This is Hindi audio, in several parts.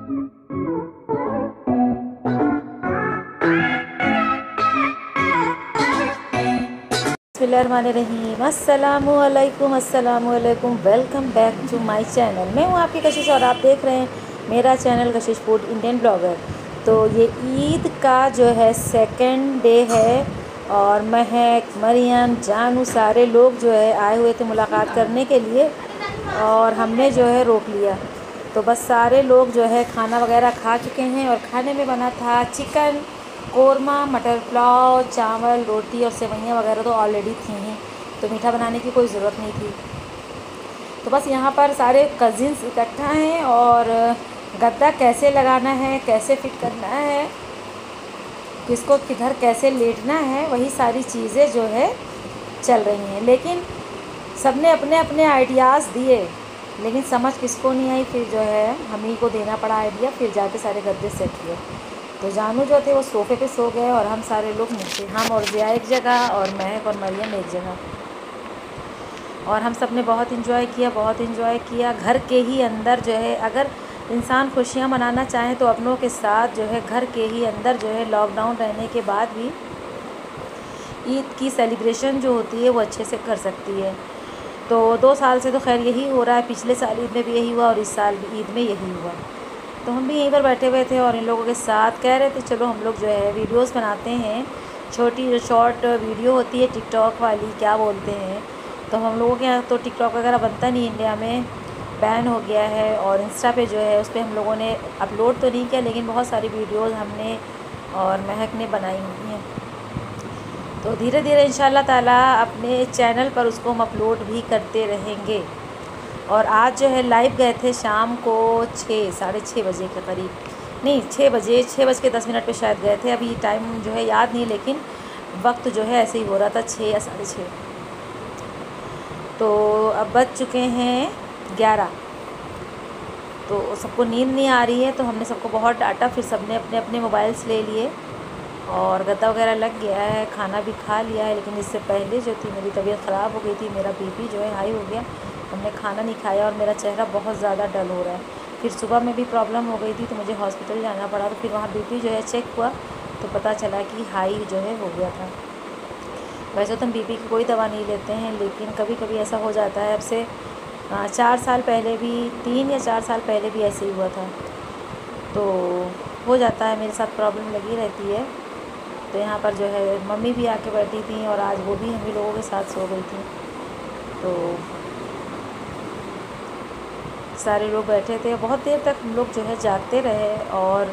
बिस्मिल्लाहिर्रहमानिर्रहीम। अस्सलामुअलैकुम। Welcome back to my channel. मैं हूँ आपकी कशिश और आप देख रहे हैं मेरा चैनल कशिश फूड इंडियन ब्लॉगर। तो ये ईद का जो है सेकंड डे है और महक, मरियम, जानू सारे लोग जो है आए हुए थे मुलाकात करने के लिए और हमने जो है रोक लिया। तो बस सारे लोग जो है खाना वगैरह खा चुके हैं और खाने में बना था चिकन कोरमा, मटर पुलाव, चावल, रोटी और सेवइयाँ वगैरह तो ऑलरेडी थी ही, तो मीठा बनाने की कोई ज़रूरत नहीं थी। तो बस यहाँ पर सारे कज़िन्स इकट्ठा हैं और गद्दा कैसे लगाना है, कैसे फिट करना है, किसको किधर कैसे लेटना है, वही सारी चीज़ें जो है चल रही हैं। लेकिन सबने अपने अपने आइडियाज़ दिए, लेकिन समझ किसको नहीं आई। फिर जो है हम ही को देना पड़ा आइडिया, फिर जाके सारे गद्दे सेट किए। तो जानू जो थे वो सोफ़े पे सो गए और हम सारे लोग नीचे, हम और ज़िया एक जगह और महक और मरियम एक जगह। और हम सब ने बहुत इन्जॉय किया। घर के ही अंदर जो है, अगर इंसान खुशियाँ मनाना चाहे तो अपनों के साथ जो है घर के ही अंदर जो है लॉकडाउन रहने के बाद भी ईद की सेलिब्रेशन जो होती है वो अच्छे से कर सकती है। तो 2 साल से तो खैर यही हो रहा है, पिछले साल ईद में भी यही हुआ और इस साल भी ईद में यही हुआ। तो हम भी यहीं पर बैठे हुए थे और इन लोगों के साथ कह रहे थे चलो हम लोग जो है वीडियोस बनाते हैं, छोटी जो शॉर्ट वीडियो होती है टिकटॉक वाली, क्या बोलते हैं। तो हम लोगों के यहाँ तो टिकटॉक वगैरह बनता नहीं, इंडिया में बैन हो गया है। और इंस्टा पे जो है उस पर हम लोगों ने अपलोड तो नहीं किया, लेकिन बहुत सारी वीडियोज़ हमने और महक ने बनाई हुई हैं। तो धीरे धीरे इंशाल्लाह ताला अपने चैनल पर उसको हम अपलोड भी करते रहेंगे। और आज जो है लाइव गए थे शाम को 6-6:30 बजे के करीब, नहीं 6:10 पे शायद गए थे। अभी टाइम जो है याद नहीं, लेकिन वक्त जो है ऐसे ही हो रहा था 6 या 6:30। तो अब बज चुके हैं 11। तो सबको नींद नहीं आ रही है, तो हमने सबको बहुत डांटा। फिर सबने अपने अपने मोबाइल्स ले लिए और गद्दा वगैरह लग गया है, खाना भी खा लिया है। लेकिन इससे पहले जो थी मेरी तबीयत ख़राब हो गई थी, मेरा बीपी जो है हाई हो गया, हमने खाना नहीं खाया और मेरा चेहरा बहुत ज़्यादा डल हो रहा है। फिर सुबह में भी प्रॉब्लम हो गई थी तो मुझे हॉस्पिटल जाना पड़ा। तो फिर वहाँ बीपी जो है चेक हुआ तो पता चला कि हाई जो है हो गया था। वैसे तो हम बीपी की कोई दवा नहीं लेते हैं, लेकिन कभी कभी ऐसा हो जाता है। अब से 4 साल पहले भी, 3 या 4 साल पहले भी ऐसे ही हुआ था। तो हो जाता है, मेरे साथ प्रॉब्लम लगी रहती है। तो यहाँ पर जो है मम्मी भी आके बैठी थी और आज वो भी हम ही लोगों के साथ सो गई थी। तो सारे लोग बैठे थे, बहुत देर तक हम लोग जो है जागते रहे और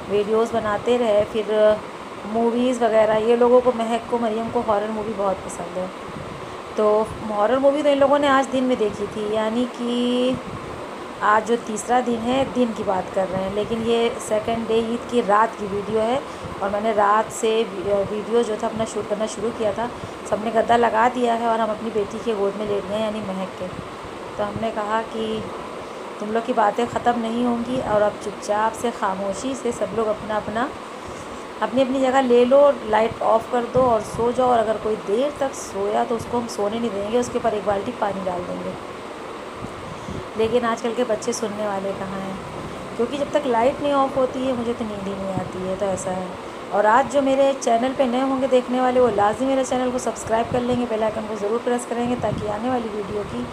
वीडियोस बनाते रहे। फिर मूवीज़ वगैरह, ये लोगों को, महक को, मरियम को हॉरर मूवी बहुत पसंद है। तो हॉरर मूवी तो इन लोगों ने आज दिन में देखी थी, यानी कि आज जो तीसरा दिन है, दिन की बात कर रहे हैं। लेकिन ये सेकंड डे ईद की रात की वीडियो है और मैंने रात से वीडियो जो था अपना शूट करना शुरू किया था। सबने गद्दा लगा दिया है और हम अपनी बेटी के गोद में लेट गए, यानी महक के। तो हमने कहा कि तुम लोग की बातें ख़त्म नहीं होंगी और अब चुपचाप से खामोशी से सब लोग अपनी अपनी जगह ले लो, लाइट ऑफ़ कर दो और सो जाओ। और अगर कोई देर तक सोया तो उसको हम सोने नहीं देंगे, उसके ऊपर 1 बाल्टी पानी डाल देंगे। लेकिन आजकल के बच्चे सुनने वाले कहाँ हैं, क्योंकि जब तक लाइट नहीं ऑफ़ होती है मुझे तो नींद ही नहीं आती है। तो ऐसा है। और आज जो मेरे चैनल पे नए होंगे देखने वाले, वो लाज़मी मेरे चैनल को सब्सक्राइब कर लेंगे, बेल आइकन को ज़रूर प्रेस करेंगे ताकि आने वाली वीडियो की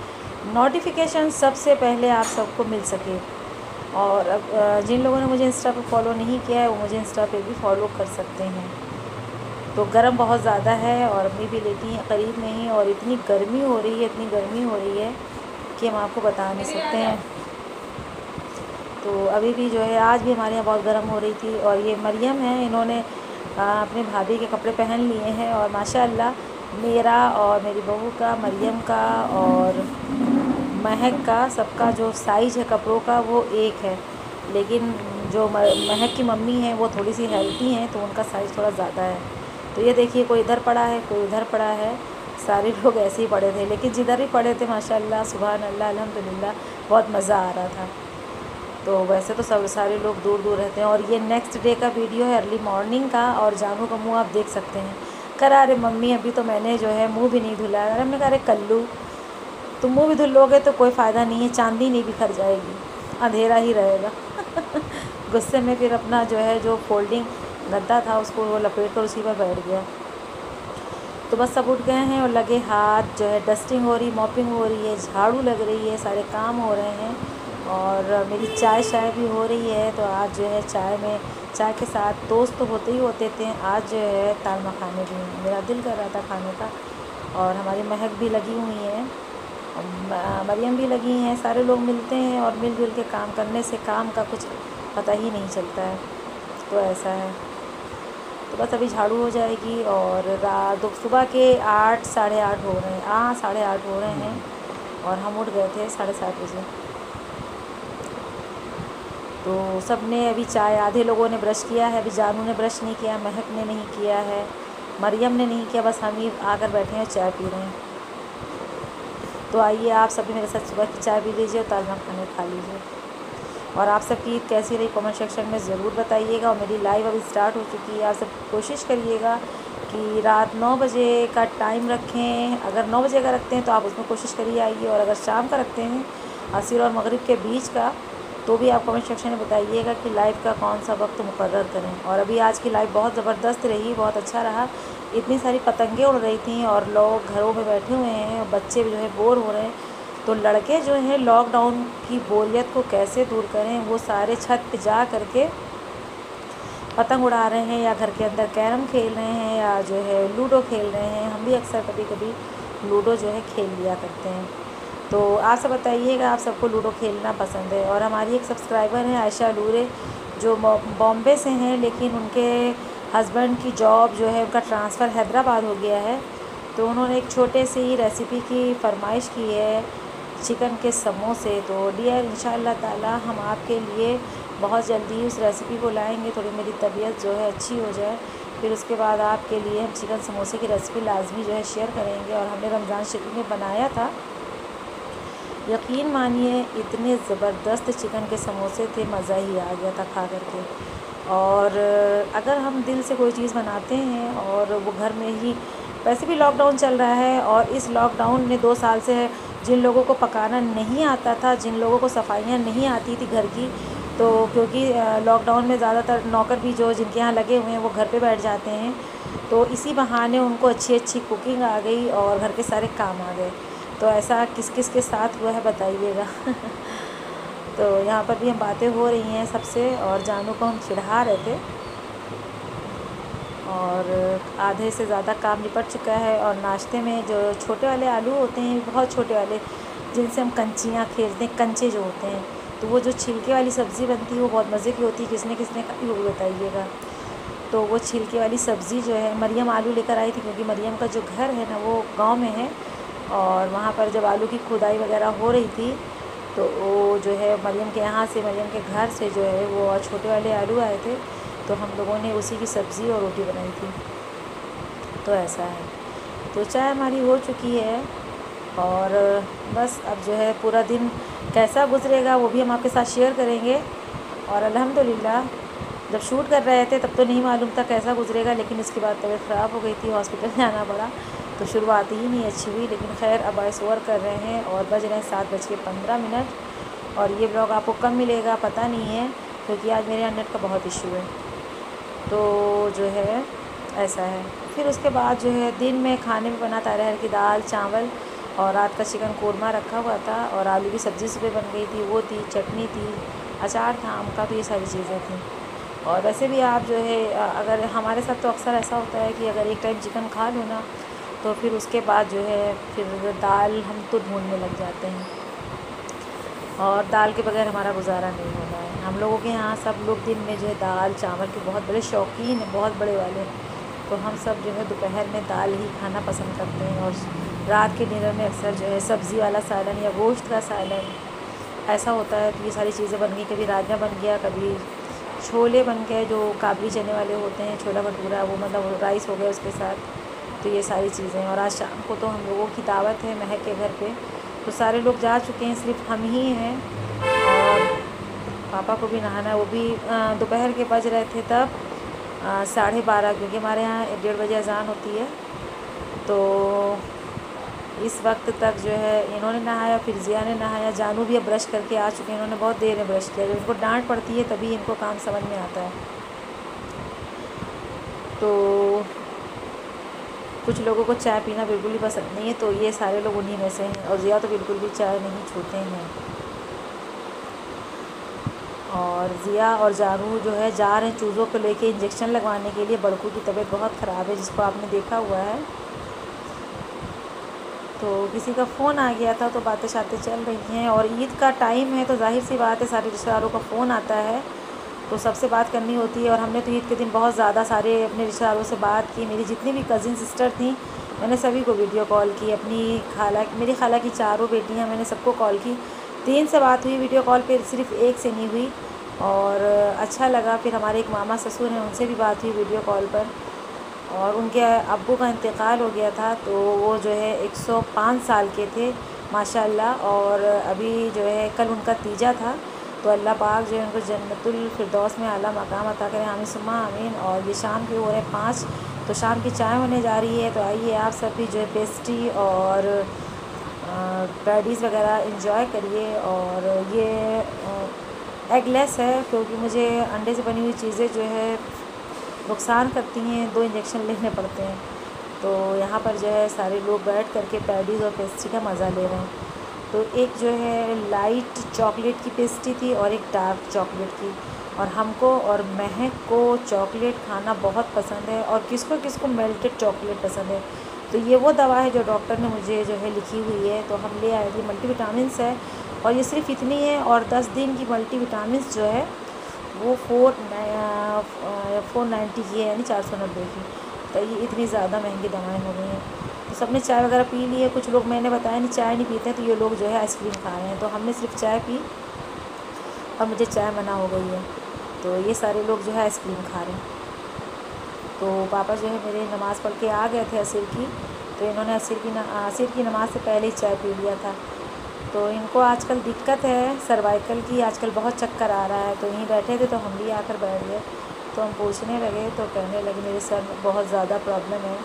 नोटिफिकेशन सबसे पहले आप सबको मिल सके। और अब जिन लोगों ने मुझे इंस्टा पे फॉलो नहीं किया है वो मुझे इंस्टा पे भी फॉलो कर सकते हैं। तो गर्म बहुत ज़्यादा है और अम्मी भी लेटी हैं करीब में ही, और इतनी गर्मी हो रही है कि हम आपको बता नहीं सकते हैं। तो अभी भी जो है आज भी हमारे यहाँ बहुत गर्म हो रही थी। और ये मरियम है, इन्होंने अपने भाभी के कपड़े पहन लिए हैं और माशाअल्लाह मेरा और मेरी बहू का, मरियम का और महक का, सबका जो साइज़ है कपड़ों का वो एक है। लेकिन जो महक की मम्मी हैं वो थोड़ी सी हेल्दी हैं तो उनका साइज़ थोड़ा ज़्यादा है। तो ये देखिए, कोई इधर पड़ा है, कोई उधर पड़ा है, सारे लोग ऐसे ही पड़े थे। लेकिन जिधर ही पड़े थे माशाअल्लाह, सुभान अल्लाह, अल्हम्दुलिल्लाह, बहुत मज़ा आ रहा था। तो वैसे तो सब सारे लोग दूर दूर रहते हैं। और ये नेक्स्ट डे का वीडियो है, अर्ली मॉर्निंग का। और जानू का मुँह आप देख सकते हैं, करा अरे मम्मी अभी तो मैंने जो है मुँह भी नहीं धुला। अरे हमने कहा अरे कल्लू, तुम मुँह भी धुल लोगे तो कोई फ़ायदा नहीं है, चांदी नहीं बिखर जाएगी, अंधेरा ही रहेगा। गुस्से में फिर अपना जो है जो फोल्डिंग गद्दा था उसको वो लपेट कर उसी पर बैठ गया। तो बस सब उठ गए हैं और लगे हाथ, जो है डस्टिंग हो रही, मॉपिंग हो रही है, झाड़ू लग रही है, सारे काम हो रहे हैं और मेरी चाय शाय भी हो रही है। तो आज जो है चाय के साथ टोस्ट तो होते ही होते थे, आज जो है दाल मखाने भी हैं। मेरा दिल कर रहा था खाने का और हमारी महक भी लगी हुई है, मरियम भी लगी हैं। सारे लोग मिलते हैं और मिलजुल के काम करने से काम का कुछ पता ही नहीं चलता है। तो ऐसा है। तो बस अभी झाड़ू हो जाएगी और रात सुबह के 8 साढ़े 8 हो रहे हैं, हाँ 8:30 हो रहे हैं और हम उठ गए थे 7:30 बजे। तो सब ने अभी चाय, आधे लोगों ने ब्रश किया है, अभी जानू ने ब्रश नहीं किया, महक ने नहीं किया है, मरियम ने नहीं किया, बस हम ही आकर बैठे हैं चाय पी रहे हैं। तो आइए आप सभी मेरे साथ सुबह की चाय पी लीजिए और ताज़ा खाने खा लीजिए। और आप सबकी ईद कैसी रही कमेंट सेक्शन में ज़रूर बताइएगा। और मेरी लाइव अभी स्टार्ट हो चुकी है, आप सब कोशिश करिएगा कि रात 9 बजे का टाइम रखें। अगर 9 बजे का रखते हैं तो आप उसमें कोशिश करिए आइए, और अगर शाम का रखते हैं असर और मगरिब के बीच का, तो भी आप कमेंट सेक्शन में बताइएगा कि लाइव का कौन सा वक्त मुकर्रर करें। और अभी आज की लाइव बहुत ज़बरदस्त रही, बहुत अच्छा रहा। इतनी सारी पतंगें उड़ रही थी और लोग घरों में बैठे हुए हैं और बच्चे जो है बोर हो रहे हैं। तो लड़के जो हैं लॉकडाउन की बोरियत को कैसे दूर करें, वो सारे छत पे जा करके पतंग उड़ा रहे हैं या घर के अंदर कैरम खेल रहे हैं या जो है लूडो खेल रहे हैं। हम भी अक्सर कभी कभी लूडो जो है खेल लिया करते हैं। तो आप सब बताइएगा, आप सबको लूडो खेलना पसंद है। और हमारी एक सब्सक्राइबर हैं आयशा लूरे, जो बॉम्बे से हैं, लेकिन उनके हस्बैंड की जॉब जो है, उनका ट्रांसफ़र हैदराबाद हो गया है। तो उन्होंने एक छोटे से ही रेसिपी की फरमाइश की है, चिकन के समोसे। तो डियर इंशाअल्लाह ताला हम आपके लिए बहुत जल्दी उस रेसिपी को लाएंगे। थोड़ी मेरी तबीयत जो है अच्छी हो जाए, फिर उसके बाद आपके लिए हम चिकन समोसे की रेसिपी लाजमी जो है शेयर करेंगे। और हमने रमज़ान शरीफ में बनाया था, यकीन मानिए इतने ज़बरदस्त चिकन के समोसे थे, मज़ा ही आ गया था खा करके। और अगर हम दिल से कोई चीज़ बनाते हैं और वो घर में ही, वैसे भी लॉकडाउन चल रहा है और इस लॉकडाउन ने 2 साल से जिन लोगों को पकाना नहीं आता था, जिन लोगों को सफाइयाँ नहीं आती थी घर की, तो क्योंकि लॉकडाउन में ज़्यादातर नौकर भी जो जिनके यहाँ लगे हुए हैं वो घर पे बैठ जाते हैं, तो इसी बहाने उनको अच्छी अच्छी कुकिंग आ गई और घर के सारे काम आ गए। तो ऐसा किस किस के साथ हुआ है बताइएगा। तो यहाँ पर भी हम बातें हो रही हैं सबसे, और जानू को हम चिढ़ा रहे थे और आधे से ज़्यादा काम निपट चुका है। और नाश्ते में जो छोटे वाले आलू होते हैं, बहुत छोटे वाले, जिनसे हम कंचियाँ खेलते हैं, कंचे जो होते हैं, तो वो जो छिलके वाली सब्ज़ी बनती है वो बहुत मज़े की होती है। किसने किसने खाई वो बताइएगा। तो वो छिलके वाली सब्ज़ी जो है, मरियम आलू लेकर आई थी, क्योंकि मरियम का जो घर है ना वो गाँव में है, और वहाँ पर जब आलू की खुदाई वगैरह हो रही थी, तो वो जो है मरियम के यहाँ से, मरियम के घर से जो है वो छोटे वाले आलू आए थे, तो हम लोगों ने उसी की सब्ज़ी और रोटी बनाई थी। तो ऐसा है। तो चाय हमारी हो चुकी है और बस अब जो है पूरा दिन कैसा गुजरेगा वो भी हम आपके साथ शेयर करेंगे। और अल्हम्दुलिल्लाह जब शूट कर रहे थे तब तो नहीं मालूम था कैसा गुजरेगा, लेकिन इसके बाद तबीयत ख़राब हो गई थी, हॉस्पिटल जाना पड़ा, तो शुरुआत ही नहीं अच्छी हुई। लेकिन खैर अब वॉइस ओवर कर रहे हैं और बज रहे हैं 7:15। और ये ब्लॉग आपको कब मिलेगा पता नहीं है, क्योंकि आज मेरे यहाँ नेट का बहुत इशू है। तो जो है ऐसा है। फिर उसके बाद जो है दिन में खाने में बना था अरहर की दाल, चावल, और रात का चिकन कोरमा रखा हुआ था, और आलू की सब्ज़ी सुबह बन गई थी, वो थी, चटनी थी, अचार था आम का, तो ये सारी चीज़ें थी। और वैसे भी आप जो है अगर हमारे साथ तो अक्सर ऐसा होता है कि अगर एक टाइम चिकन खा लो ना, तो फिर उसके बाद जो है फिर दाल हम तो ढूंढने लग जाते हैं, और दाल के बगैर हमारा गुजारा नहीं होता है। हम लोगों के यहाँ सब लोग दिन में जो है दाल चावल के बहुत बड़े शौकीन हैं, बहुत बड़े वाले। तो हम सब जो है दोपहर में दाल ही खाना पसंद करते हैं, और रात के डिनर में अक्सर जो है सब्ज़ी वाला सालन या गोश्त का सालन ऐसा होता है। तो ये सारी चीज़ें बन गई, कभी राजमा बन गया, कभी छोले बन गए जो काबली चने वाले होते हैं, छोला भटूरा, वो मतलब राइस हो गया उसके साथ। तो ये सारी चीज़ें। और आज शाम को तो हम लोगों की दावत है महक के घर पे, तो सारे लोग जा चुके हैं, सिर्फ हम ही हैं। और पापा को भी नहाना है, वो भी दोपहर के बज रहे थे तब 12:30, क्योंकि हमारे यहाँ 1:30 बजे अज़ान होती है। तो इस वक्त तक जो है इन्होंने नहाया, फिर ज़िया ने नहाया, जानू भी अब ब्रश करके आ चुके हैं। इन्होंने बहुत देर में ब्रश किया। जब इनको डांट पड़ती है तभी इनको काम समझ में आता है। तो कुछ लोगों को चाय पीना बिल्कुल ही पसंद नहीं है, तो ये सारे लोग उन्हीं में से हैं। और ज़िया तो बिल्कुल भी चाय नहीं छूते हैं। और ज़िया और जानू जो है जा रहे हैं चूज़ों को लेके इंजेक्शन लगवाने के लिए। बड़कू की तबीयत बहुत ख़राब है, जिसको आपने देखा हुआ है। तो किसी का फ़ोन आ गया था, तो बातें शातें चल रही हैं। और ईद का टाइम है, तो जाहिर सी बात है सारे रिश्तेदारों का फ़ोन आता है, तो सबसे बात करनी होती है। और हमने तो ईद के दिन बहुत ज़्यादा सारे अपने रिश्तेदारों से बात की। मेरी जितनी भी कज़िन सिस्टर थी, मैंने सभी को वीडियो कॉल की। अपनी खाला, मेरी खाला की चारों बेटियां, मैंने सबको कॉल की। 3 से बात हुई वीडियो कॉल पे, सिर्फ 1 से नहीं हुई। और अच्छा लगा। फिर हमारे एक मामा ससुर हैं, उनसे भी बात हुई वीडियो कॉल पर। और उनके अब्बू का इंतकाल हो गया था, तो वो जो है 105 साल के थे माशाल्लाह। और अभी जो है कल उनका तीजा था, तो अल्लाह पाक जो है उनको जन्नतुल फिरदौस में आला मकाम अता करें, आमीन सुम्मा आमीन। और ये शाम के हो रहे 5, तो शाम की चाय होने जा रही है। तो आइए आप सब भी जो है पेस्ट्री और पैडीज़ वगैरह इंजॉय करिए। और ये एगलेस है, क्योंकि मुझे अंडे से बनी हुई चीज़ें जो है नुकसान करती हैं, 2 इंजेक्शन लेने पड़ते हैं। तो यहाँ पर जो है सारे लोग बैठ करके पैडीज़ और पेस्ट्री का मज़ा ले रहे हैं। तो एक जो है लाइट चॉकलेट की पेस्ट्री थी और एक डार्क चॉकलेट की। और हमको और महक को चॉकलेट खाना बहुत पसंद है, और किसको किसको मेल्टेड चॉकलेट पसंद है। तो ये वो दवा है जो डॉक्टर ने मुझे जो है लिखी हुई है, तो हम ले आए थे। मल्टीविटामिन्स है, और ये सिर्फ इतनी है। और 10 दिन की मल्टीविटामिन्स जो है वो 490 की है, यानी 490 की। तो ये इतनी ज़्यादा महंगी दवाएं हो गई हैं। तो सबने चाय वगैरह पी ली है। कुछ लोग, मैंने बताया नहीं, चाय नहीं पीते हैं, तो ये लोग जो है आइसक्रीम खा रहे हैं। तो हमने सिर्फ चाय पी, और मुझे चाय मना हो गई है। तो ये सारे लोग जो है आइसक्रीम खा रहे हैं। तो पापा जो है मेरे नमाज़ पढ़ के आ गए थे असर की, तो इन्होंने असर की नमाज़ से पहले ही चाय पी लिया था। तो इनको आजकल दिक्कत है सर्वाइकल की, आजकल बहुत चक्कर आ रहा है। तो यहीं बैठे थे, तो हम भी आकर बैठ गए। तो हम पूछने लगे, तो कहने लगे मेरे सर में बहुत ज़्यादा प्रॉब्लम है।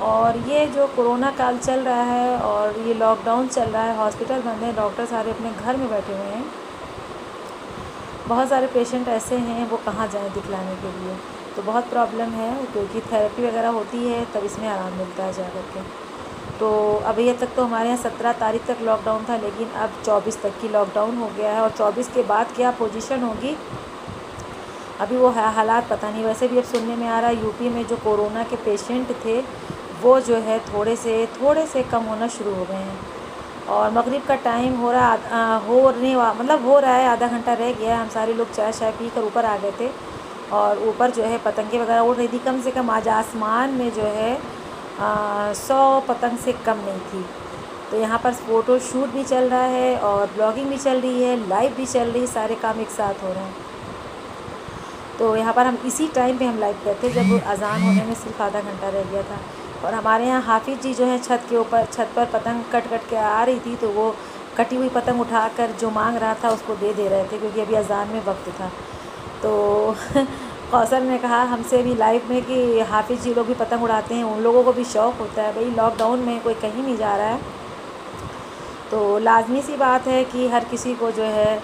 और ये जो कोरोना काल चल रहा है, और ये लॉकडाउन चल रहा है, हॉस्पिटल बंद है, डॉक्टर सारे अपने घर में बैठे हुए हैं। बहुत सारे पेशेंट ऐसे हैं, वो कहाँ जाएँ दिखलाने के लिए। तो बहुत प्रॉब्लम है, क्योंकि थेरेपी वगैरह होती है तब इसमें आराम मिलता है जा कर के। तो अभी तक तो हमारे यहाँ 17 तारीख तक लॉकडाउन था, लेकिन अब 24 तक की लॉकडाउन हो गया है। और 24 के बाद क्या पोजीशन होगी, अभी वो हालात पता नहीं। वैसे भी अब सुनने में आ रहा है यूपी में जो कोरोना के पेशेंट थे, वो जो है थोड़े से कम होना शुरू हो गए हैं। और मगरिब का टाइम हो रहा हो रहा है, आधा घंटा रह गया है। हम सारे लोग चाय शाय पी कर ऊपर आ गए थे, और ऊपर जो है पतंगे वगैरह उड़ रही थी। कम से कम आज आसमान में जो है 100 पतंग से कम नहीं थी। तो यहाँ पर फ़ोटो शूट भी चल रहा है, और ब्लॉगिंग भी चल रही है, लाइव भी चल रही है, सारे काम एक साथ हो रहे हैं। तो यहाँ पर हम इसी टाइम पे हम लाइव करते, जब अज़ान होने में सिर्फ आधा घंटा रह गया था। और हमारे यहाँ हाफिज़ जी जो है छत पर पतंग कट के आ रही थी, तो वो कटी हुई पतंग उठाकर जो मांग रहा था उसको दे रहे थे, क्योंकि अभी अज़ान में वक्त था। तो कौसर ने कहा हमसे भी लाइव में कि हाफिज़ जी लोग भी पतंग उड़ाते हैं, उन लोगों को भी शौक़ होता है। भाई लॉकडाउन में कोई कहीं नहीं जा रहा है, तो लाजमी सी बात है कि हर किसी को जो है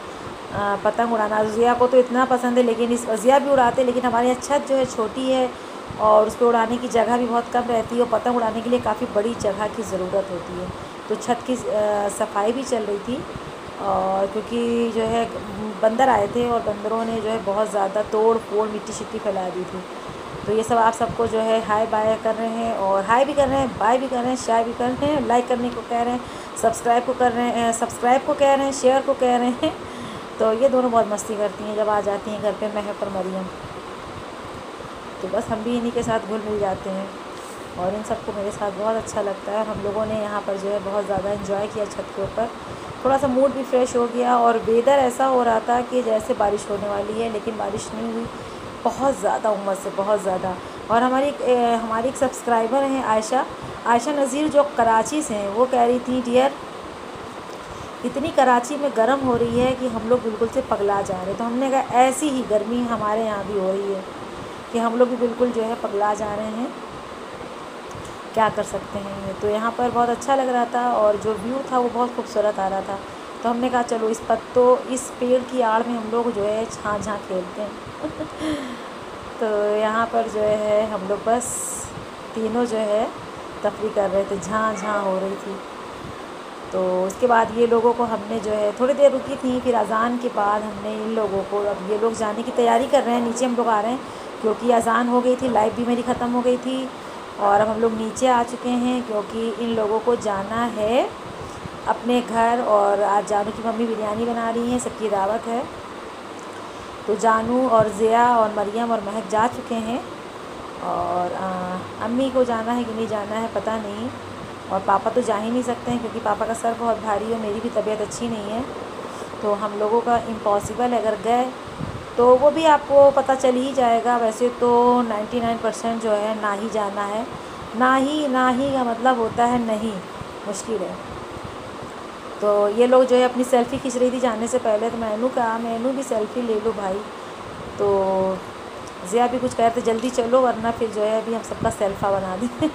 पतंग उड़ाना। ज़िया को तो इतना पसंद है, लेकिन ज़िया भी उड़ाते, लेकिन हमारे यहाँ छत जो है छोटी है, और उस पर उड़ाने की जगह भी बहुत कम रहती है। और पतंग उड़ाने के लिए काफ़ी बड़ी जगह की ज़रूरत होती है। तो छत की सफाई भी चल रही थी, और क्योंकि जो है बंदर आए थे, और बंदरों ने जो है बहुत ज़्यादा तोड़ फोड़ मिट्टी शिट्टी फैला दी थी। तो ये सब आप सबको जो है हाय बाय कर रहे हैं, और हाय भी कर रहे हैं, बाय भी कर रहे हैं, शेयर भी कर रहे हैं, लाइक करने को कह रहे हैं, सब्सक्राइब को कर रहे हैं, सब्सक्राइब को कह रहे हैं, शेयर को कह रहे हैं। तो ये दोनों बहुत मस्ती करती हैं जब आ जाती हैं घर पे, महक और मरियम। तो बस हम भी इन्हीं के साथ घुल मिल जाते हैं, और इन सबको मेरे साथ बहुत अच्छा लगता है। हम लोगों ने यहाँ पर जो है बहुत ज़्यादा एंजॉय किया छत के ऊपर। थोड़ा सा मूड भी फ्रेश हो गया, और वेदर ऐसा हो रहा था कि जैसे बारिश होने वाली है, लेकिन बारिश नहीं हुई। बहुत ज़्यादा उमस है, बहुत ज़्यादा। और हमारी एक सब्सक्राइबर हैं आयशा नज़ीर, जो कराची से हैं, वो कह रही थी डियर इतनी कराची में गर्म हो रही है कि हम लोग बिल्कुल से पगला जा रहे हैं। तो हमने कहा ऐसी ही गर्मी हमारे यहाँ भी हो रही है, कि हम लोग भी बिल्कुल जो है पगला जा रहे हैं। क्या कर सकते हैं। तो यहाँ पर बहुत अच्छा लग रहा था और जो व्यू था वो बहुत खूबसूरत आ रहा था। तो हमने कहा चलो इस पेड़ की आड़ में हम लोग जो है झाँ झाँ खेलते हैं। तो यहाँ पर जो है हम लोग बस तीनों जो है तफरी कर रहे थे, झाँ झाँ हो रही थी। तो उसके बाद ये लोगों को हमने जो है थोड़ी देर रुकी थी, फिर अज़ान के बाद हमने इन लोगों को, अब ये लोग जाने की तैयारी कर रहे हैं, नीचे हम लोग आ रहे हैं क्योंकि अज़ान हो गई थी, लाइफ भी मेरी ख़त्म हो गई थी और अब हम लोग नीचे आ चुके हैं क्योंकि इन लोगों को जाना है अपने घर। और आज जानू की मम्मी बिरयानी बना रही हैं, सबकी दावत है। तो जानू और ज़िया और मरियम और महक जा चुके हैं और अम्मी को जाना है कि नहीं जाना है पता नहीं, और पापा तो जा ही नहीं सकते हैं क्योंकि पापा का सर बहुत भारी है, मेरी भी तबीयत अच्छी नहीं है। तो हम लोगों का इम्पॉसिबल है, अगर गए तो वो भी आपको पता चल ही जाएगा। वैसे तो 99% जो है ना ही जाना है, ना ही का मतलब होता है नहीं, मुश्किल है। तो ये लोग जो है अपनी सेल्फ़ी खींच रही थी जाने से पहले, तो मैनू कहा मैनू भी सेल्फ़ी ले लो भाई। तो ज़िया भी कुछ कह रहे थे जल्दी चलो वरना फिर जो है अभी हम सबका सेल्फ़ा बना दें।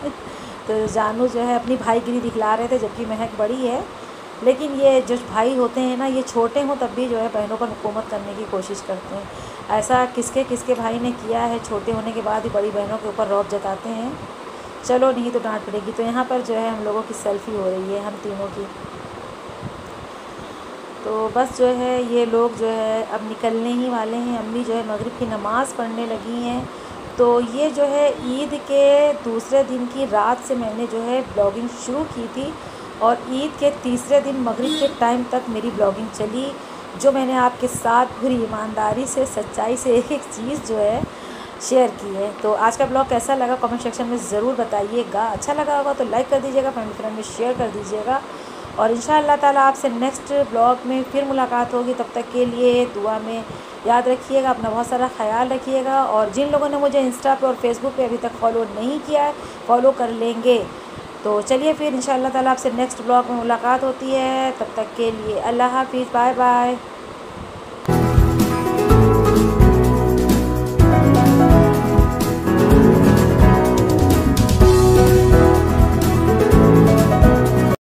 तो जानू जो है अपनी भाईगिरी दिखला रहे थे, जबकि महक बड़ी है, लेकिन ये जो भाई होते हैं ना, ये छोटे हों तब भी जो है बहनों पर हुकूमत करने की कोशिश करते हैं। ऐसा किसके किसके भाई ने किया है, छोटे होने के बाद ही बड़ी बहनों के ऊपर रौब जताते हैं। चलो नहीं तो डांट पड़ेगी। तो यहाँ पर जो है हम लोगों की सेल्फ़ी हो रही है, हम तीनों की। तो बस जो है ये लोग जो है अब निकलने ही वाले हैं। अम्मी जो है मगरिब की नमाज़ पढ़ने लगी हैं। तो ये जो है ईद के दूसरे दिन की रात से मैंने जो है ब्लॉगिंग शुरू की थी और ईद के तीसरे दिन मगरिब के टाइम तक मेरी ब्लॉगिंग चली, जो मैंने आपके साथ पूरी ईमानदारी से, सच्चाई से एक चीज़ जो है शेयर की है। तो आज का ब्लॉग कैसा लगा कमेंट सेक्शन में ज़रूर बताइएगा। अच्छा लगा होगा तो लाइक कर दीजिएगा, फैमिली फ्रेंड में शेयर कर दीजिएगा और इंशाअल्लाह ताला आपसे नेक्स्ट ब्लॉग में फिर मुलाकात होगी। तब तक के लिए दुआ में याद रखिएगा, अपना बहुत सारा ख्याल रखिएगा। और जिन लोगों ने मुझे इंस्टा पे और फेसबुक पे अभी तक फ़ॉलो नहीं किया है, फ़ॉलो कर लेंगे। तो चलिए फिर इंशाअल्लाह ताला आपसे नेक्स्ट ब्लॉग में मुलाकात होती है। तब तक के लिए अल्लाह हाफ़िज़, बाय बाय।